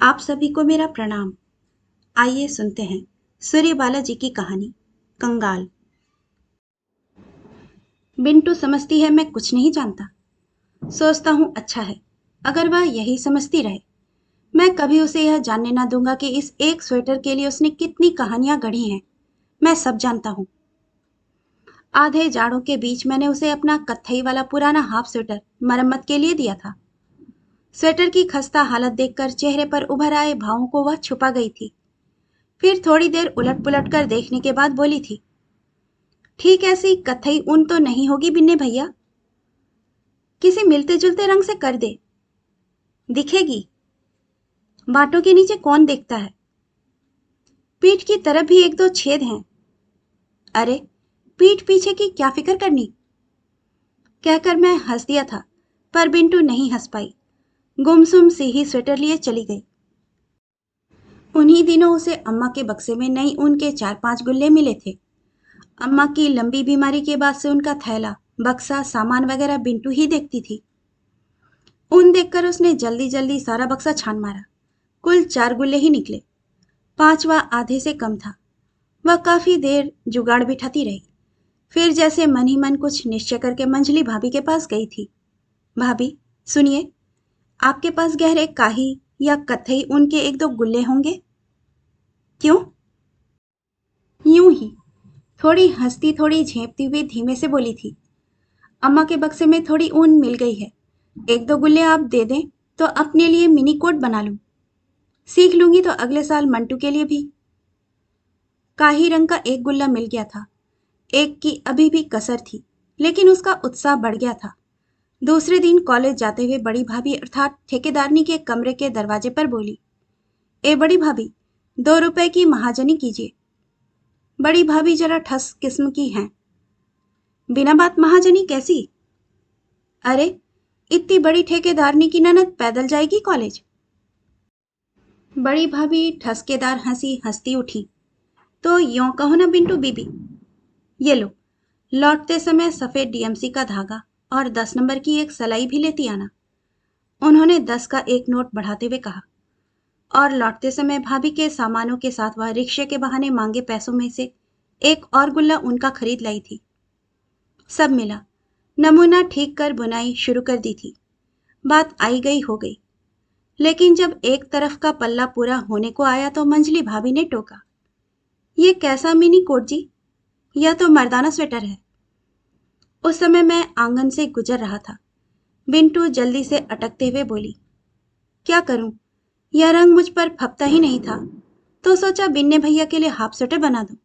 आप सभी को मेरा प्रणाम। आइए सुनते हैं सूर्यबाला जी की कहानी कंगाल। बिंटू समझती है मैं कुछ नहीं जानता। सोचता हूँ अच्छा है, अगर वह यही समझती रहे। मैं कभी उसे यह जानने ना दूंगा कि इस एक स्वेटर के लिए उसने कितनी कहानियां गढ़ी हैं। मैं सब जानता हूँ। आधे जाड़ों के बीच मैंने उसे अपना कत्थई वाला पुराना हाफ स्वेटर मरम्मत के लिए दिया था। स्वेटर की खस्ता हालत देखकर चेहरे पर उभर आए भावों को वह छुपा गई थी। फिर थोड़ी देर उलट पुलट कर देखने के बाद बोली थी, ठीक ऐसी कत्थई ऊन तो नहीं होगी बिन्ने भैया? किसी मिलते जुलते रंग से कर दे, दिखेगी। बाटों के नीचे कौन देखता है? पीठ की तरफ भी एक दो छेद हैं। अरे, पीठ पीछे की क्या फिक्र करनी? कहकर मैं हंस दिया था, पर बिंटू नहीं हंस पाई। गुमसुम सी ही स्वेटर लिए चली गई। उन्हीं दिनों उसे अम्मा के बक्से में नई ऊन के 4-5 गुल्ले मिले थे। अम्मा की लंबी बीमारी के बाद से उनका थैला, बक्सा, सामान वगैरह बिंटू ही देखती थी। ऊन देखकर उसने जल्दी जल्दी सारा बक्सा छान मारा। कुल 4 गुल्ले ही निकले। 5वां आधे से कम था। वह काफी देर जुगाड़ बिठाती रही। फिर जैसे मन ही मन कुछ निश्चय करके मंजली भाभी के पास गई थी। भाभी, सुनिए, आपके पास गहरे काही या कत्थई ऊन के एक दो गुल्ले होंगे? क्यों? यूं ही। थोड़ी हंसती थोड़ी झेपती हुई धीमे से बोली थी। अम्मा के बक्से में थोड़ी ऊन मिल गई है। एक दो गुल्ले आप दे दें तो अपने लिए मिनी कोट बना लूं। सीख लूंगी तो अगले साल मंटू के लिए भी। काही रंग का एक गुल्ला मिल गया था। एक की अभी भी कसर थी, लेकिन उसका उत्साह बढ़ गया था। दूसरे दिन कॉलेज जाते हुए बड़ी भाभी अर्थात ठेकेदारनी के कमरे के दरवाजे पर बोली, ए बड़ी भाभी, 2 रुपए की महाजनी कीजिए। बड़ी भाभी जरा ठस किस्म की हैं। बिना बात महाजनी कैसी? अरे, इतनी बड़ी ठेकेदारनी की ननद पैदल जाएगी कॉलेज? बड़ी भाभी ठसकेदार हंसी हंसती उठी। तो यों कहो ना बिंटू बीबी, ये लो, लौटते समय सफेद डीएमसी का धागा और 10 नंबर की एक सलाई भी लेती आना। उन्होंने 10 का एक नोट बढ़ाते हुए कहा। और लौटते समय भाभी के सामानों के साथ वह रिक्शे के बहाने मांगे पैसों में से एक और गुल्ला उनका खरीद लाई थी। सब मिला। नमूना ठीक कर बुनाई शुरू कर दी थी। बात आई गई हो गई। लेकिन जब एक तरफ का पल्ला पूरा होने को आया तो मंजली भाभी ने टोका, ये कैसा मिनी कोट जी? यह तो मर्दाना स्वेटर है। उस समय मैं आंगन से गुजर रहा था। बिंटू जल्दी से अटकते हुए बोली, क्या करूं, यह रंग मुझ पर फपता ही नहीं था, तो सोचा बिन्ने भैया के लिए हाफ स्वेटर बना दूं।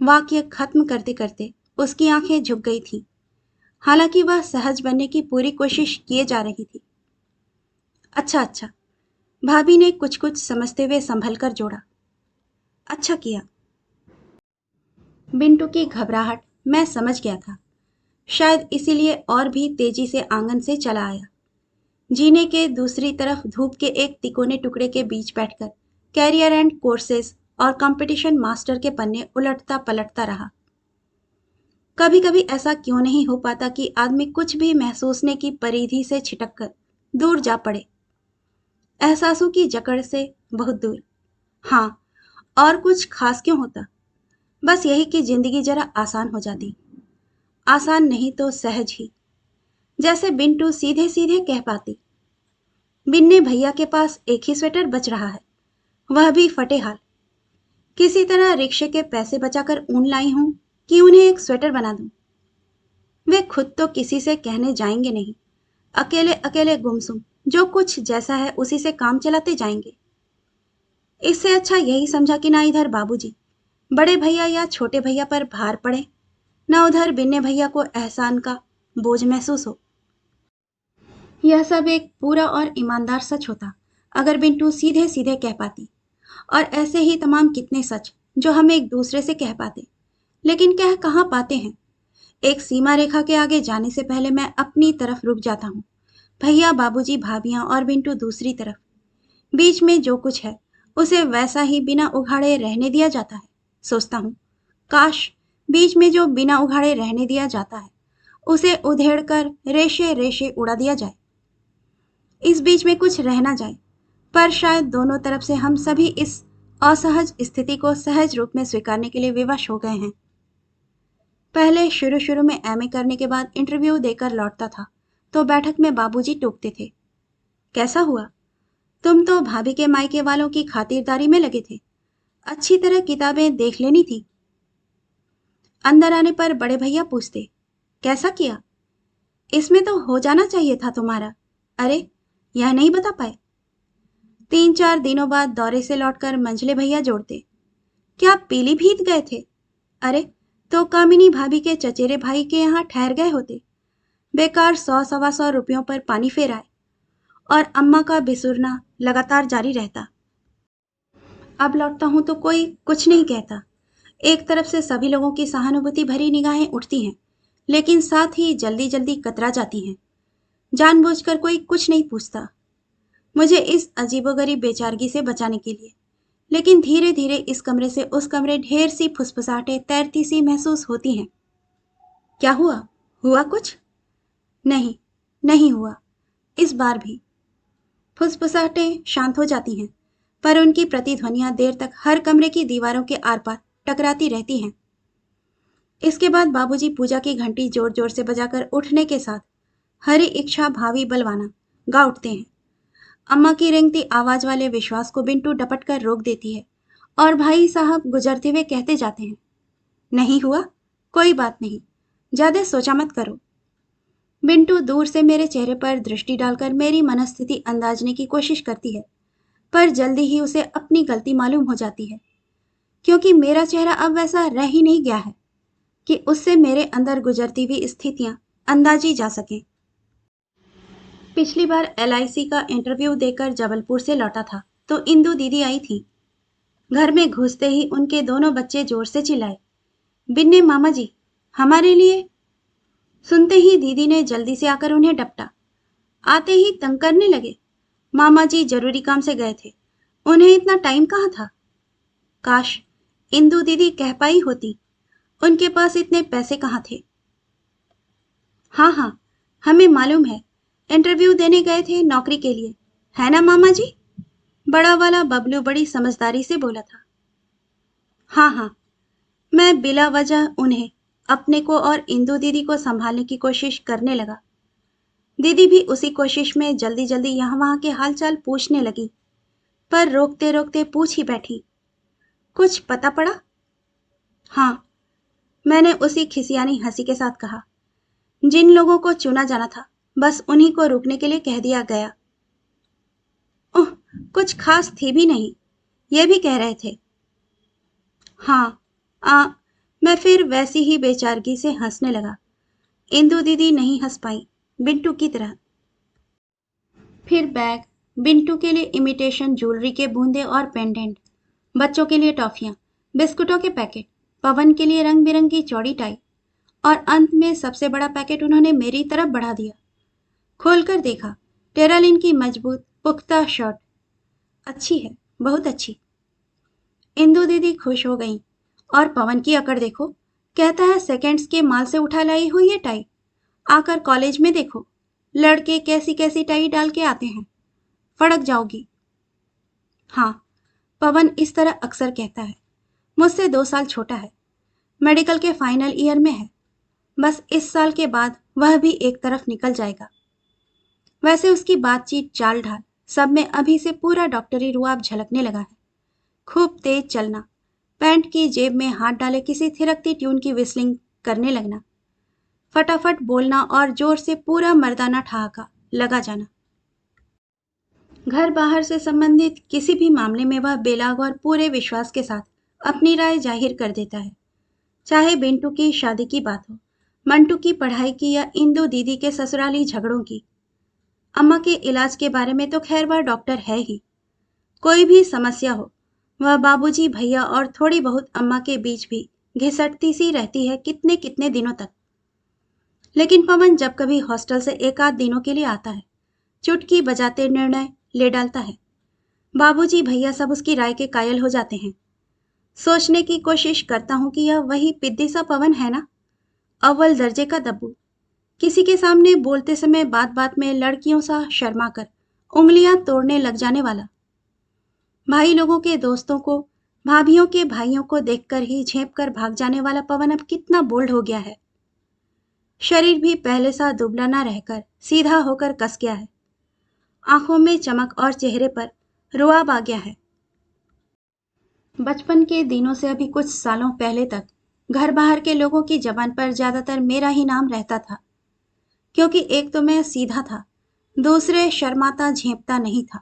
वाक्य खत्म करते करते उसकी आंखें झुक गई थीं। हालांकि वह सहज बनने की पूरी कोशिश किए जा रही थी। अच्छा अच्छा, भाभी ने कुछ कुछ समझते हुए संभल कर जोड़ा, अच्छा किया। बिंटू की घबराहट मैं समझ गया था। शायद इसीलिए और भी तेजी से आंगन से चला आया। जीने के दूसरी तरफ धूप के एक तिकोने टुकड़े के बीच बैठकर कैरियर एंड कोर्सेज और कंपटीशन मास्टर के पन्ने उलटता पलटता रहा। कभी कभी ऐसा क्यों नहीं हो पाता कि आदमी कुछ भी महसूसने की परिधि से छिटक कर दूर जा पड़े, एहसासों की जकड़ से बहुत दूर। हाँ, और कुछ खास क्यों होता, बस यही कि जिंदगी जरा आसान हो जाती। आसान नहीं तो सहज ही। जैसे बिंटू सीधे सीधे कह पाती, बिन्ने भैया के पास एक ही स्वेटर बच रहा है, वह भी फटे हाल। किसी तरह रिक्शे के पैसे बचाकर ऊन लाई हूं कि उन्हें एक स्वेटर बना दूं। वे खुद तो किसी से कहने जाएंगे नहीं। अकेले अकेले गुमसुम जो कुछ जैसा है उसी से काम चलाते जाएंगे। इससे अच्छा यही समझा कि ना इधर बाबूजी, बड़े भैया या छोटे भैया पर भार पड़े, न उधर बिन्ने भैया को एहसान का बोझ महसूस हो। यह सब एक पूरा और ईमानदार सच होता अगर बिंटू सीधे सीधे कह पाती। और ऐसे ही तमाम कितने सच जो हम एक दूसरे से कह पाते, लेकिन कह कहाँ पाते हैं। एक सीमा रेखा के आगे जाने से पहले मैं अपनी तरफ रुक जाता हूँ। भैया, बाबूजी, भाभियां और बिंटू दूसरी तरफ। बीच में जो कुछ है उसे वैसा ही बिना उघाड़े रहने दिया जाता है। सोचता हूँ, काश बीच में जो बिना उघाड़े रहने दिया जाता है उसे उधेड़ कर रेशे रेशे उड़ा दिया जाए। इस बीच में कुछ रह ना जाए, पर शायद दोनों तरफ से हम सभी इस असहज स्थिति को सहज रूप में स्वीकारने के लिए विवश हो गए हैं। पहले शुरू शुरू में एमए करने के बाद इंटरव्यू देकर लौटता था तो बैठक में बाबूजी टोकते थे, कैसा हुआ, तुम तो भाभी के मायके वालों की खातिरदारी में लगे थे, अच्छी तरह किताबें देख लेनी थी। अंदर आने पर बड़े भैया पूछते, कैसा किया, इसमें तो हो जाना चाहिए था तुम्हारा, अरे यह नहीं बता पाए। 3-4 दिनों बाद दौरे से लौटकर मंझले भैया जोड़ते, क्या पीलीभीत गए थे, अरे तो कामिनी भाभी के चचेरे भाई के यहाँ ठहर गए होते, बेकार 100-125 रुपयों पर पानी फेर आए, और अम्मा का बिसुरना लगातार जारी रहता। अब लौटता हूं तो कोई कुछ नहीं कहता। एक तरफ से सभी लोगों की सहानुभूति भरी निगाहें उठती हैं, लेकिन साथ ही जल्दी जल्दी कतरा जाती हैं। जानबूझकर कोई कुछ नहीं पूछता मुझे इस अजीबोगरीब बेचारगी से बचाने के लिए, लेकिन धीरे धीरे इस कमरे से उस कमरे ढेर सी फुसफुसाहटें तैरती सी महसूस होती हैं। क्या हुआ, हुआ कुछ? नहीं, नहीं हुआ। इस बार भी फुसफुसाहटें शांत हो जाती हैं, पर उनकी प्रतिध्वनियां देर तक हर कमरे की दीवारों के आर पार टकराती रहती हैं। इसके बाद बाबूजी पूजा की घंटी जोर जोर से बजाकर उठने के साथ हरी इच्छा भावी बलवाना गा उठते हैं। अम्मा की रेंगती आवाज वाले विश्वास को बिंटू डपट कर रोक देती है और भाई साहब गुजरते हुए कहते जाते हैं, नहीं हुआ, कोई बात नहीं, ज्यादा सोचा मत करो। बिंटू दूर से मेरे चेहरे पर दृष्टि डालकर मेरी मनस्थिति अंदाजने की कोशिश करती है, पर जल्दी ही उसे अपनी गलती मालूम हो जाती है, क्योंकि मेरा चेहरा अब वैसा रह ही नहीं गया है कि उससे मेरे अंदर गुजरती हुई स्थितियां अंदाजी जा सकें। पिछली बार एलआईसी का इंटरव्यू देकर जबलपुर से लौटा था तो इंदू दीदी आई थी। घर में घुसते ही उनके दोनों बच्चे जोर से चिल्लाए, बिन्ने मामा जी, हमारे लिए। सुनते ही दीदी ने जल्दी से आकर उन्हें डपटा। आते ही तंग करने लगे, मामा जी जरूरी काम से गए थे, उन्हें इतना टाइम कहाँ था। काश इंदू दीदी कह पाई होती, उनके पास इतने पैसे कहाँ थे। हाँ हाँ, हमें मालूम है, इंटरव्यू देने गए थे नौकरी के लिए, है ना मामा जी? बड़ा वाला बबलू बड़ी समझदारी से बोला था। हाँ हाँ, मैं बिला वजह उन्हें, अपने को और इंदू दीदी को संभालने की कोशिश करने लगा। दीदी भी उसी कोशिश में जल्दी जल्दी यहाँ वहाँ के हालचाल पूछने लगी, पर रोकते रोकते पूछ ही बैठी, कुछ पता पड़ा? हाँ, मैंने उसी खिसियानी हंसी के साथ कहा, जिन लोगों को चुना जाना था बस उन्हीं को रुकने के लिए कह दिया गया। ओह, कुछ खास थी भी नहीं, ये भी कह रहे थे। हाँ, मैं फिर वैसी ही बेचारगी से हंसने लगा। इंदू दीदी नहीं हंस पाई, बिंटू की तरह। फिर बैग, बिंटू के लिए इमिटेशन ज्वेलरी के बूंदे और पेंडेंट, बच्चों के लिए टॉफियां, बिस्कुटों के पैकेट, पवन के लिए रंग बिरंगी चौड़ी टाई, और अंत में सबसे बड़ा पैकेट उन्होंने मेरी तरफ बढ़ा दिया। खोलकर देखा, टेरालिन की मजबूत पुख्ता शर्ट। अच्छी है, बहुत अच्छी। इंदू दीदी खुश हो गई, और पवन की अकड़ देखो, कहता है सेकेंड्स के माल से उठा लाई हुई है टाई, आकर कॉलेज में देखो, लड़के कैसी कैसी टाई डाल के आते हैं, फड़क जाओगी। हाँ, पवन इस तरह अक्सर कहता है, मुझसे 2 साल छोटा है, मेडिकल के फाइनल ईयर में है, बस इस साल के बाद वह भी एक तरफ निकल जाएगा। वैसे उसकी बातचीत, चाल ढाल सब में अभी से पूरा डॉक्टरी रुआब झलकने लगा है। खूब तेज चलना, पैंट की जेब में हाथ डाले किसी थिरकती ट्यून की विस्लिंग करने लगना, फटाफट बोलना और जोर से पूरा मर्दाना ठहाका लगा जाना। घर बाहर से संबंधित किसी भी मामले में वह बेलाग और पूरे विश्वास के साथ अपनी राय जाहिर कर देता है, चाहे बिंटू की शादी की बात हो, मंटू की पढ़ाई की या इंदू दीदी के ससुराली झगड़ों की। अम्मा के इलाज के बारे में तो खैर वह डॉक्टर है ही, कोई भी समस्या हो वह बाबूजी, भैया और थोड़ी बहुत अम्मा के बीच भी घिसटती सी रहती है कितने कितने दिनों तक। लेकिन पवन जब कभी हॉस्टल से 1 आध दिनों के लिए आता है, चुटकी बजाते निर्णय ले डालता है। बाबूजी, भैया सब उसकी राय के कायल हो जाते हैं। सोचने की कोशिश करता हूं कि यह वही पिद्दी सा पवन है ना, अव्वल दर्जे का दब्बू, किसी के सामने बोलते समय बात बात में लड़कियों सा शर्मा कर उंगलियां तोड़ने लग जाने वाला, भाई लोगों के दोस्तों को, भाभीियों के भाइयों को देखकर ही झेप कर भाग जाने वाला पवन अब कितना बोल्ड हो गया है। शरीर भी पहले सा दुबला ना रहकर सीधा होकर कस गया है। आंखों में चमक और चेहरे पर रुआब आ गया है। बचपन के दिनों से अभी कुछ सालों पहले तक घर बाहर के लोगों की जबान पर ज्यादातर मेरा ही नाम रहता था, क्योंकि एक तो मैं सीधा था, दूसरे शर्माता झेपता नहीं था।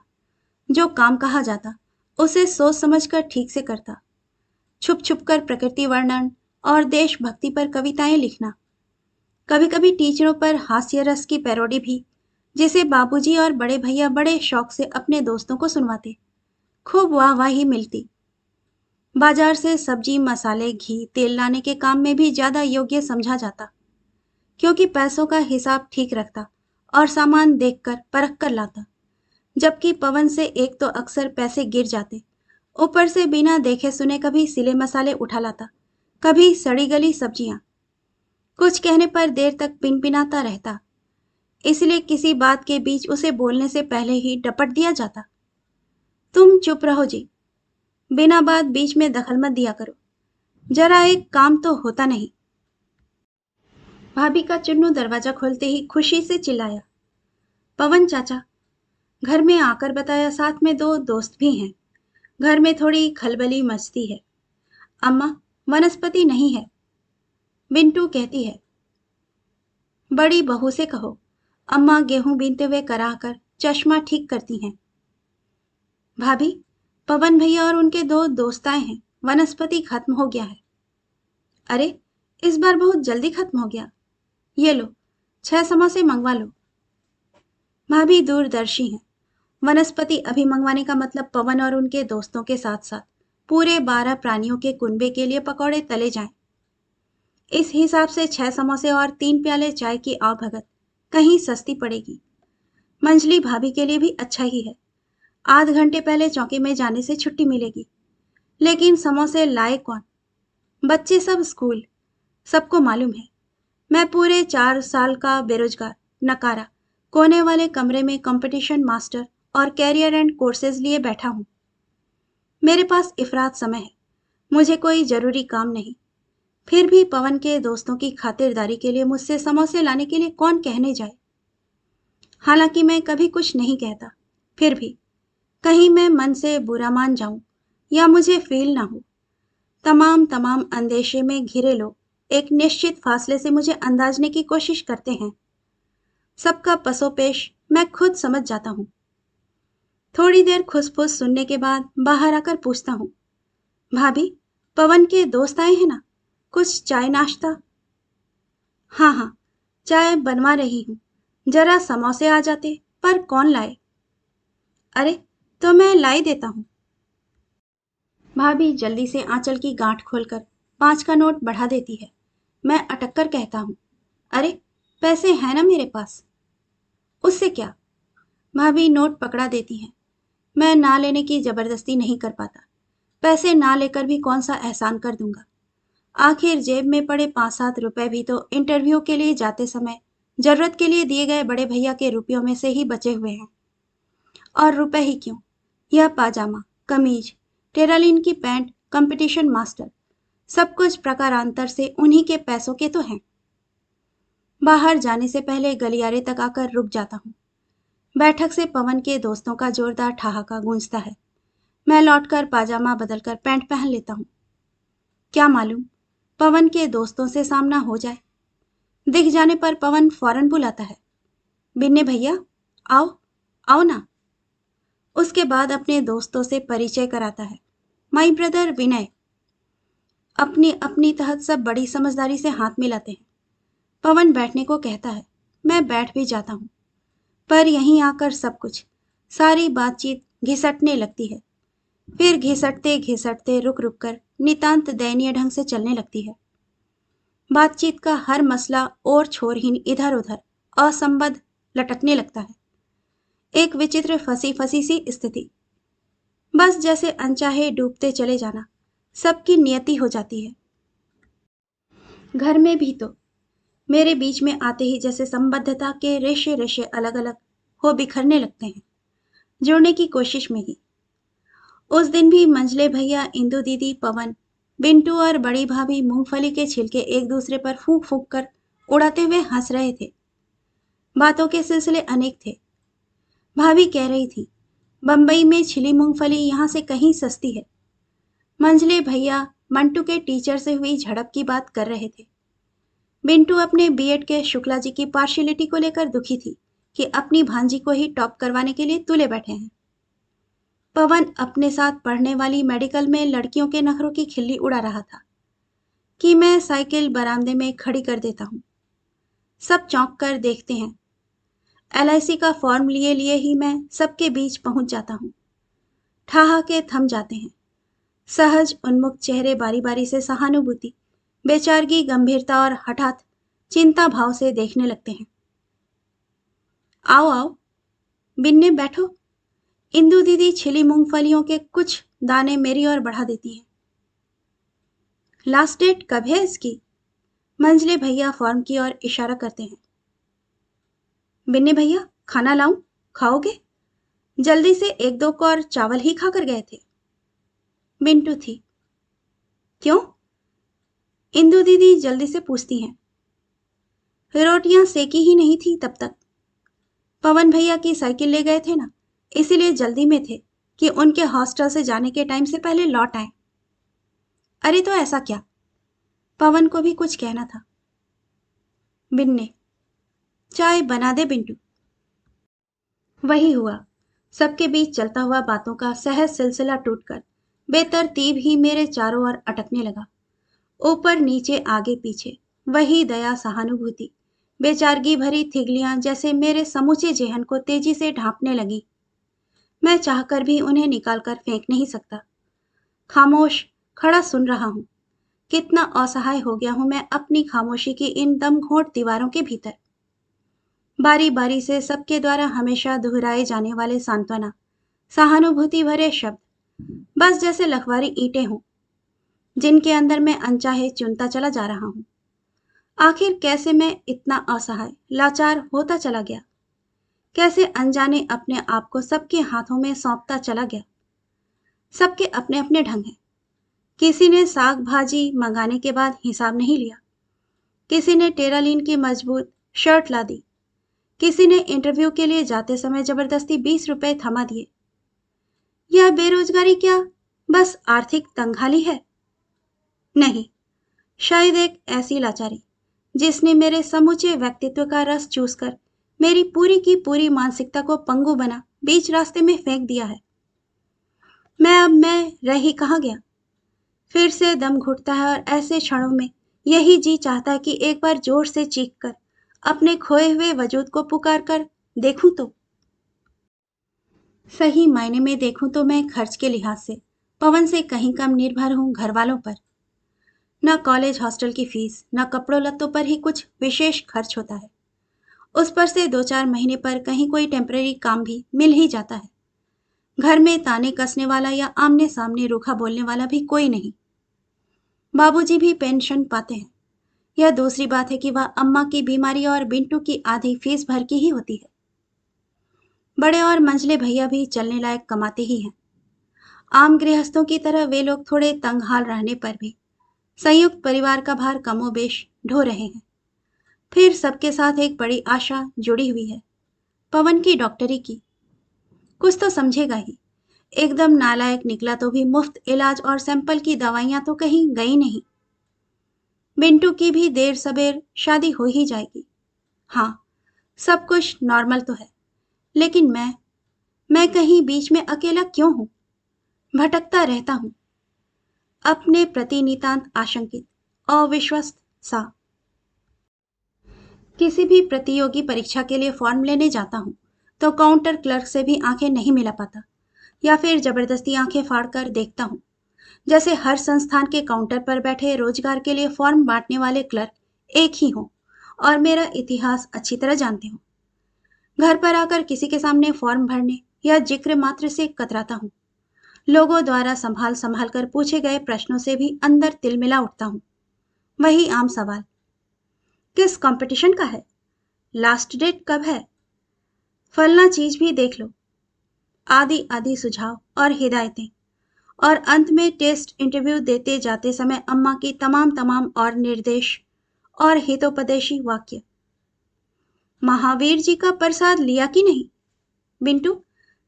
जो काम कहा जाता उसे सोच समझकर ठीक से करता। छुप छुप कर प्रकृति वर्णन और देशभक्ति पर कविताएं लिखना, कभी कभी टीचरों पर हास्य रस की पैरोडी भी, जिसे बाबूजी और बड़े भैया बड़े शौक से अपने दोस्तों को सुनवाते। खूब वाहवाही मिलती। बाजार से सब्जी मसाले घी तेल लाने के काम में भी ज्यादा योग्य समझा जाता, क्योंकि पैसों का हिसाब ठीक रखता और सामान देखकर परख कर लाता। जबकि पवन से एक तो अक्सर पैसे गिर जाते, ऊपर से बिना देखे सुने कभी सिले मसाले उठा लाता, कभी सड़ी गली सब्जियां। कुछ कहने पर देर तक पिनपिनाता रहता, इसलिए किसी बात के बीच उसे बोलने से पहले ही डपट दिया जाता। तुम चुप रहो जी, बिना बात बीच में दखल मत दिया करो, जरा एक काम तो होता नहीं। भाभी का चुन्नू दरवाजा खोलते ही खुशी से चिल्लाया, पवन चाचा। घर में आकर बताया साथ में दो दोस्त भी हैं। घर में थोड़ी खलबली मचती है। अम्मा, वनस्पति नहीं है, बिंटू कहती है। बड़ी बहू से कहो। अम्मा गेहूं बीनते हुए कराह कर चश्मा ठीक करती हैं। भाभी, पवन भैया और उनके दो दोस्त आए हैं, वनस्पति खत्म हो गया है। अरे, इस बार बहुत जल्दी खत्म हो गया। ये लो, 6 समोसे मंगवा लो। भाभी दूरदर्शी हैं। वनस्पति अभी मंगवाने का मतलब पवन और उनके दोस्तों के साथ साथ पूरे 12 प्राणियों के कुनबे के लिए पकौड़े तले जाएं। इस हिसाब से 6 समोसे और 3 प्याले चाय की आवभगत कहीं सस्ती पड़ेगी। मंजली भाभी के लिए भी अच्छा ही है। आध घंटे पहले चौकी में जाने से छुट्टी मिलेगी। लेकिन समोसे लाए कौन? बच्चे सब स्कूल। सबको मालूम है, मैं पूरे 4 साल का बेरोजगार नकारा कोने वाले कमरे में कंपटीशन मास्टर और कैरियर एंड कोर्सेज लिए बैठा हूं। मेरे पास इफरात समय है, मुझे कोई जरूरी काम नहीं। फिर भी पवन के दोस्तों की खातिरदारी के लिए मुझसे समोसे लाने के लिए कौन कहने जाए। हालांकि मैं कभी कुछ नहीं कहता, फिर भी कहीं मैं मन से बुरा मान जाऊं या मुझे फील ना हो। तमाम अंदेशे में घिरे लोग एक निश्चित फासले से मुझे अंदाजने की कोशिश करते हैं। सबका पसोपेश मैं खुद समझ जाता हूँ। थोड़ी देर खुसफुस सुनने के बाद बाहर आकर पूछता हूँ, भाभी, पवन के दोस्त आए हैं ना, कुछ चाय नाश्ता? हाँ हाँ, चाय बनवा रही हूँ, जरा समोसे आ जाते, पर कौन लाए? अरे, तो मैं लाई देता हूँ। भाभी जल्दी से आंचल की गांठ खोलकर 5 का नोट बढ़ा देती है। मैं अटक कर कहता हूँ, अरे, पैसे हैं ना मेरे पास। उससे क्या? भाभी नोट पकड़ा देती हैं। मैं ना लेने की जबरदस्ती नहीं कर पाता। पैसे ना लेकर भी कौन सा एहसान कर दूंगा। आखिर जेब में पड़े 5-7 रुपए भी तो इंटरव्यू के लिए जाते समय जरूरत के लिए दिए गए बड़े भैया के रुपयों में से ही बचे हुए हैं। और रुपए ही क्यों, यह पाजामा, कमीज, टेरालिन की पैंट, कंपटीशन मास्टर, सब कुछ प्रकारांतर से उन्हीं के पैसों के तो हैं। बाहर जाने से पहले गलियारे तक आकर रुक जाता हूँ। बैठक से पवन के दोस्तों का जोरदार ठहाका गूंजता है। मैं लौटकर पाजामा बदलकर पैंट पहन लेता हूँ। क्या मालूम, पवन के दोस्तों से सामना हो जाए। दिख जाने पर पवन फौरन बुलाता है, बिन्ने भैया, आओ आओ ना। उसके बाद अपने दोस्तों से परिचय कराता है। माई ब्रदर विनय। अपनी अपनी तहत सब बड़ी समझदारी से हाथ मिलाते हैं। पवन बैठने को कहता है, मैं बैठ भी जाता हूँ। पर यहीं आकर सब कुछ, सारी बातचीत घिसटने लगती है। फिर घिसटते घिसटते रुक रुक कर नितांत दयनीय ढंग से चलने लगती है। बातचीत का हर मसला और छोरहीन इधर उधर असंबद्ध लटकने लगता है। एक विचित्र फंसी फंसी सी स्थिति। बस जैसे अनचाहे डूबते चले जाना सबकी नियति हो जाती है। घर में भी तो मेरे बीच में आते ही जैसे संबद्धता के रेशे रेशे अलग अलग हो बिखरने लगते हैं, जुड़ने की कोशिश में ही। उस दिन भी मंझले भैया, इंदु दीदी, पवन, बिंटू और बड़ी भाभी मूंगफली के छिलके एक दूसरे पर फूंक फूंक कर उड़ाते हुए हंस रहे थे। बातों के सिलसिले अनेक थे। भाभी कह रही थी, बंबई में छिली मूंगफली यहाँ से कहीं सस्ती है। मंझले भैया मंटू के टीचर से हुई झड़प की बात कर रहे थे। बिंटू अपने बीएड के शुक्ला जी की पार्शियलिटी को लेकर दुखी थी कि अपनी भांजी को ही टॉप करवाने के लिए तुले बैठे हैं। पवन अपने साथ पढ़ने वाली मेडिकल में लड़कियों के नखरों की खिल्ली उड़ा रहा था कि मैं साइकिल बरामदे में खड़ी कर देता हूँ। सब चौंक कर देखते हैं। एलआईसी का फॉर्म लिए लिए ही मैं सबके बीच पहुंच जाता हूँ। ठहाके थम जाते हैं। सहज उन्मुख चेहरे बारी बारी से सहानुभूति, बेचारगी, गंभीरता और हठात चिंता भाव से देखने लगते हैं। आओ आओ, बिन्ने बैठो। इंदु दीदी छिली मूंगफलियों के कुछ दाने मेरी ओर बढ़ा देती हैं। लास्ट डेट कब है इसकी? मंझले भैया फॉर्म की ओर इशारा करते हैं। बिन्ने भैया, खाना लाऊं? खाओगे? जल्दी से एक दो कौर चावल ही खाकर गए थे। मिंटू थी। क्यों? इंदु दीदी जल्दी से पूछती हैं। रोटियां सेकी ही नहीं थी तब तक। पवन भैया की साइकिल ले गए थे ना, इसीलिए जल्दी में थे कि उनके हॉस्टल से जाने के टाइम से पहले लौट आए। अरे तो ऐसा क्या? पवन को भी कुछ कहना था। बिन्ने, चाय बना दे बिंटू। वही हुआ। सबके बीच चलता हुआ बातों का सहज सिलसिला टूटकर बेतरतीब ही मेरे चारों ओर अटकने लगा। ऊपर नीचे आगे पीछे वही दया, सहानुभूति, बेचारगी भरी थिगलियां जैसे मेरे समूचे जेहन को तेजी से ढांपने लगी। मैं चाहकर भी उन्हें निकालकर फेंक नहीं सकता। खामोश खड़ा सुन रहा हूं। कितना असहाय हो गया हूं मैं अपनी खामोशी की इन दमघोंट दीवारों के भीतर। बारी बारी से सबके द्वारा हमेशा दोहराए जाने वाले सांत्वना, सहानुभूति भरे शब्द, बस जैसे लखवारी ईंटें हों जिनके अंदर मैं अनचाहे चुनता चला जा रहा हूं। आखिर कैसे मैं इतना असहाय, लाचार होता चला गया? कैसे अनजाने अपने आप को सबके हाथों में सौंपता चला गया? सबके अपने अपने ढंग हैं। किसी ने साग भाजी मंगाने के बाद हिसाब नहीं लिया। किसी ने टेरालीन की मजबूत शर्ट ला दी। किसी ने इंटरव्यू के लिए जाते समय जबरदस्ती 20 रुपए थमा दिए। यह बेरोजगारी क्या बस आर्थिक तंगहाली है? नहीं, शायद एक ऐसी लाचारी जिसने मेरे समूचे व्यक्तित्व का रस चूसकर मेरी पूरी की पूरी मानसिकता को पंगु बना बीच रास्ते में फेंक दिया है। मैं रह ही कहाँ गया? फिर से दम घुटता है और ऐसे क्षणों में यही जी चाहता है कि एक बार जोर से चीख कर अपने खोए हुए वजूद को पुकार कर देखूं तो। सही मायने में देखूं तो मैं खर्च के लिहाज से पवन से कहीं कम निर्भर हूं घर वालों पर। न कॉलेज हॉस्टल की फीस, न कपड़ों लत्तों पर ही कुछ विशेष खर्च होता है। उस पर से 2-4 महीने पर कहीं कोई टेम्परेरी काम भी मिल ही जाता है। घर में ताने कसने वाला या आमने सामने रूखा बोलने वाला भी कोई नहीं। बाबूजी भी पेंशन पाते हैं। यह दूसरी बात है कि वह अम्मा की बीमारी और बिंटू की आधी फीस भर की ही होती है। बड़े और मंझले भैया भी चलने लायक कमाते ही हैं। आम गृहस्थों की तरह वे लोग थोड़े तंगहाल रहने पर भी संयुक्त परिवार का भार कमोबेश ढो रहे हैं। फिर सबके साथ एक बड़ी आशा जुड़ी हुई है, पवन की डॉक्टरी की। कुछ तो समझेगा ही। एकदम नालायक निकला तो भी मुफ्त इलाज और सैंपल की दवाइयां तो कहीं गई नहीं। बिंटू की भी देर सबेर शादी हो ही जाएगी। हाँ, सब कुछ नॉर्मल तो है, लेकिन मैं कहीं बीच में अकेला क्यों हूं? भटकता रहता हूं, अपने प्रति नितांत आशंकित, अविश्वस्त सा। किसी भी प्रतियोगी परीक्षा के लिए फॉर्म लेने जाता हूं तो काउंटर क्लर्क से भी आंखें नहीं मिला पाता, या फिर जबरदस्ती आंखें फाड़कर देखता हूं, जैसे हर संस्थान के काउंटर पर बैठे रोजगार के लिए फॉर्म बांटने वाले क्लर्क एक ही हों और मेरा इतिहास अच्छी तरह जानते हों। घर पर आकर किसी के सामने फॉर्म भरने या जिक्र मात्र से कतराता हूं। लोगों द्वारा संभाल संभाल कर पूछे गए प्रश्नों से भी अंदर तिलमिला उठता हूं। वही आम सवाल, किस कंपटीशन का है? लास्ट डेट कब है? फलना चीज भी देख लो। आदि आदि सुझाव और हिदायतें और अंत में टेस्ट इंटरव्यू देते जाते समय अम्मा की तमाम तमाम और निर्देश और हितोपदेशी वाक्य। महावीर जी का प्रसाद लिया कि नहीं? बिंटू,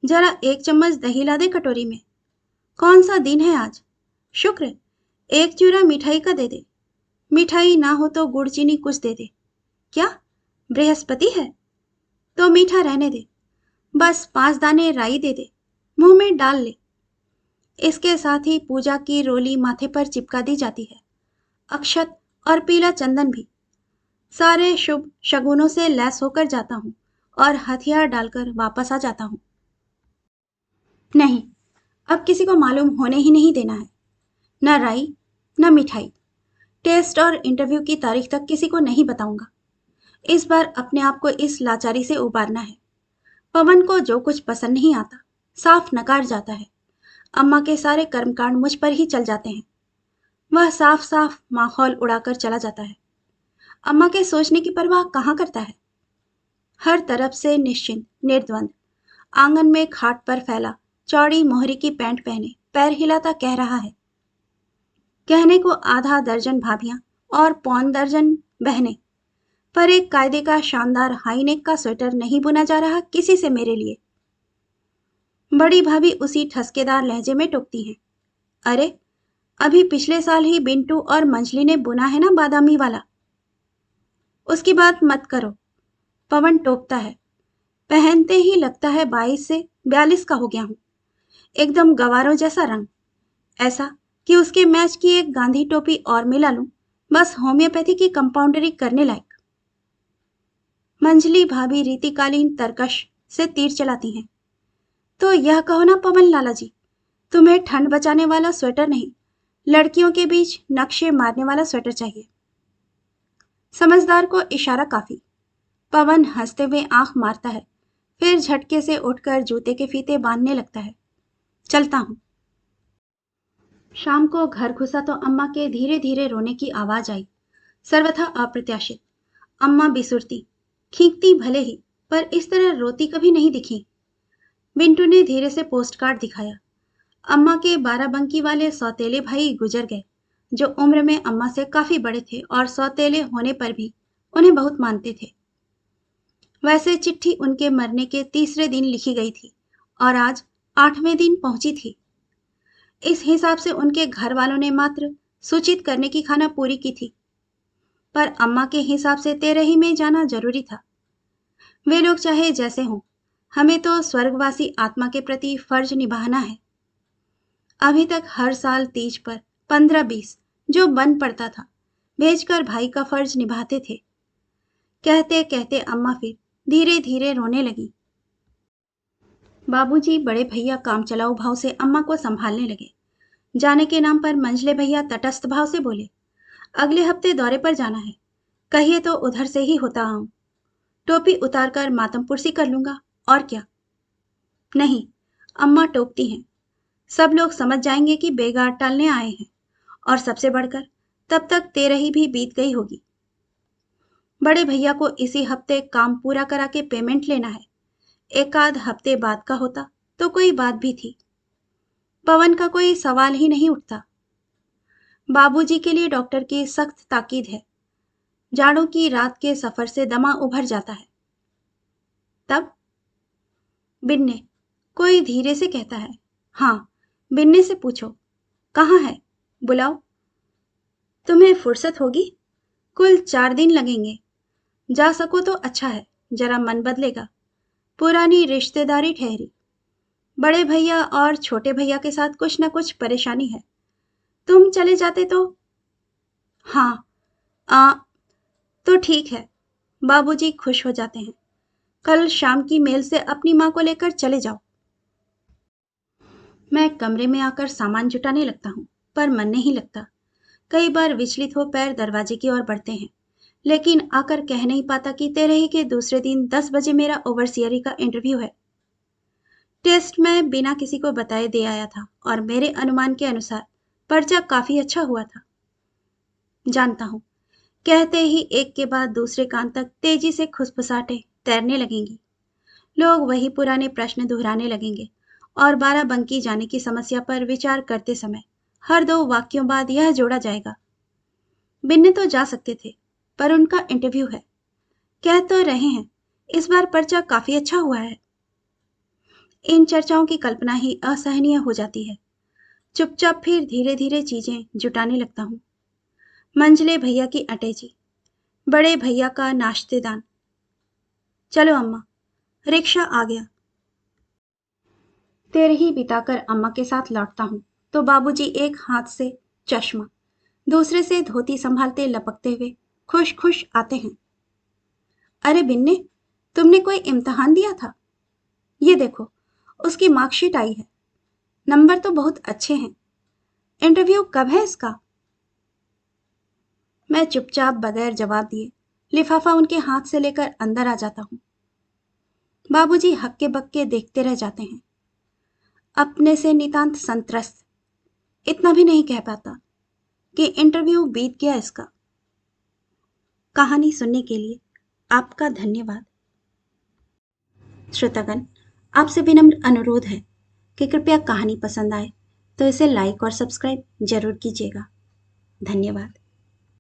जरा एक चम्मच दही ला दे कटोरी में। कौन सा दिन है आज? शुक्र, एक चूरा मिठाई का दे दे। मिठाई ना हो तो गुड़ चीनी कुछ दे दे। क्या बृहस्पति है? तो मीठा रहने दे। बस 5 दाने राई दे दे, मुंह में डाल ले। इसके साथ ही पूजा की रोली माथे पर चिपका दी जाती है, अक्षत और पीला चंदन भी। सारे शुभ शगुनों से लैस होकर जाता हूँ और हथियार डालकर वापस आ जाता हूँ। नहीं, अब किसी को मालूम होने ही नहीं देना है। न राई, न मिठाई। टेस्ट और इंटरव्यू की तारीख तक किसी को नहीं बताऊंगा। इस बार अपने आप को इस लाचारी से उबारना है। पवन को जो कुछ पसंद नहीं आता, साफ नकार जाता है। अम्मा के सारे कर्मकांड मुझ पर ही चल जाते हैं। वह साफ साफ माहौल उड़ाकर चला जाता है। अम्मा के सोचने की परवाह कहाँ करता है। हर तरफ से निश्चिंत, निर्द्वंद, आंगन में खाट पर फैला, चौड़ी मोहरी की पैंट पहने, पैर हिलाता कह रहा है। कहने को आधा दर्जन भाभियां और पौन दर्जन बहनें, पर एक कायदे का शानदार हाईनेक का स्वेटर नहीं बुना जा रहा किसी से मेरे लिए। बड़ी भाभी उसी ठसकेदार लहजे में टोकती हैं। अरे, अभी पिछले साल ही बिंटू और मंजली ने बुना है ना बादामी वाला। उसकी बात मत करो, पवन टोकता है। पहनते ही लगता है 22 से 42 का हो गया हूं। एकदम गवारों जैसा रंग, ऐसा कि उसके मैच की एक गांधी टोपी और मिला लूं, बस होम्योपैथी की कंपाउंडरी करने लायक। मंजली भाभी रीतिकालीन तरकश से तीर चलाती हैं। तो यह कहो ना पवन लाला जी, तुम्हें ठंड बचाने वाला स्वेटर नहीं, लड़कियों के बीच नक्शे मारने वाला स्वेटर चाहिए। समझदार को इशारा काफी। पवन हंसते हुए आंख मारता है, फिर झटके से उठकर जूते के फीते बांधने लगता है। चलता हूं। शाम को घर घुसा तो अम्मा के धीरे धीरे रोने की आवाज आई, सर्वथा अप्रत्याशित। अम्मा बिसुरती, खींचती भले ही, पर इस तरह रोती कभी नहीं दिखी। बिंटू ने धीरे से पोस्ट कार्ड दिखाया। अम्मा के 12 बंकी वाले सौतेले भाई गुजर गए, जो उम्र में अम्मा से काफी बड़े थे और सौतेले होने पर भी उन्हें बहुत मानते थे। वैसे चिट्ठी उनके मरने के तीसरे दिन लिखी गई थी और आज 8वें दिन पहुंची थी। इस हिसाब से उनके घर वालों ने मात्र सूचित करने की खाना पूरी की थी, पर अम्मा के हिसाब से 13 में जाना जरूरी था। वे लोग चाहे जैसे हों, हमें तो स्वर्गवासी आत्मा के प्रति फर्ज निभाना है। अभी तक हर साल तीज पर 15-20 जो बन पड़ता था, भेजकर भाई का फर्ज निभाते थे। कहते कहते अम्मा फिर धीरे धीरे रोने लगी। बाबूजी बड़े भैया काम चलाऊ भाव से अम्मा को संभालने लगे। जाने के नाम पर मंझले भैया तटस्थ भाव से बोले, अगले हफ्ते दौरे पर जाना है, कहिए तो उधर से ही होता आऊं। टोपी उतारकर मातम पुरसी कर लूंगा, और क्या। नहीं, अम्मा टोकती हैं। सब लोग समझ जाएंगे कि बेगार टालने आए हैं, और सबसे बढ़कर तब तक 13 भी बीत गई होगी। बड़े भैया को इसी हफ्ते काम पूरा करा के पेमेंट लेना है। एक आध हफ्ते बाद का होता तो कोई बात भी थी। पवन का कोई सवाल ही नहीं उठता। बाबूजी के लिए डॉक्टर की सख्त ताकीद है। जाड़ों की रात के सफर से दमा उभर जाता है। तब बिन्ने, कोई धीरे से कहता है। हाँ, बिन्ने से पूछो, कहाँ है, बुलाओ। तुम्हें फुर्सत होगी? कुल 4 दिन लगेंगे। जा सको तो अच्छा है, जरा मन बदलेगा। पुरानी रिश्तेदारी ठहरी। बड़े भैया और छोटे भैया के साथ कुछ न कुछ परेशानी है। तुम चले जाते तो। हाँ, तो ठीक है। बाबूजी खुश हो जाते हैं। कल शाम की मेल से अपनी माँ को लेकर चले जाओ। मैं कमरे में आकर सामान जुटाने लगता हूँ, पर मन नहीं लगता। कई बार विचलित हो पैर दरवाजे की ओर बढ़ते हैं, लेकिन आकर कह नहीं पाता कि 13 के दूसरे दिन 10 बजे मेरा ओवरसियरी का इंटरव्यू है। टेस्ट मैं बिना किसी को बताए दे आया था और मेरे अनुमान के अनुसार पर्चा काफी अच्छा हुआ था। जानता हूँ, कहते ही एक के बाद दूसरे कान तक तेजी से खुसफुसाहटें तैरने लगेंगी। लोग वही पुराने प्रश्न दोहराने लगेंगे और बाराबंकी जाने की समस्या पर विचार करते समय हर 2 वाक्यों बाद यह जोड़ा जाएगा। बिन्ने तो जा सकते थे, पर उनका इंटरव्यू है। कह तो रहे हैं, इस बार पर्चा काफी अच्छा हुआ है। इन चर्चाओं की कल्पना ही असहनीय हो जाती है। चुपचाप फिर धीरे धीरे चीजें जुटाने लगता हूँ। मंझले भैया की अटैची, बड़े भैया का नाश्तेदान। चलो अम्मा, रिक्शा आ गया। तेरे ही बिताकर अम्मा के साथ लौटता हूँ तो बाबूजी एक हाथ से चश्मा, दूसरे से धोती संभालते लपकते हुए खुश खुश आते हैं। अरे बिन्ने, तुमने कोई इम्तिहान दिया था? ये देखो, उसकी मार्कशीट आई है। नंबर तो बहुत अच्छे हैं। इंटरव्यू कब है इसका? मैं चुपचाप बगैर जवाब दिए लिफाफा उनके हाथ से लेकर अंदर आ जाता हूँ। बाबूजी हक्के बक्के देखते रह जाते हैं, अपने से नितांत संत्रस्त। इतना भी नहीं कह पाता कि इंटरव्यू बीत गया इसका। कहानी सुनने के लिए आपका धन्यवाद। श्रोतागण, आपसे विनम्र अनुरोध है कि कृपया कहानी पसंद आए तो इसे लाइक और सब्सक्राइब जरूर कीजिएगा। धन्यवाद।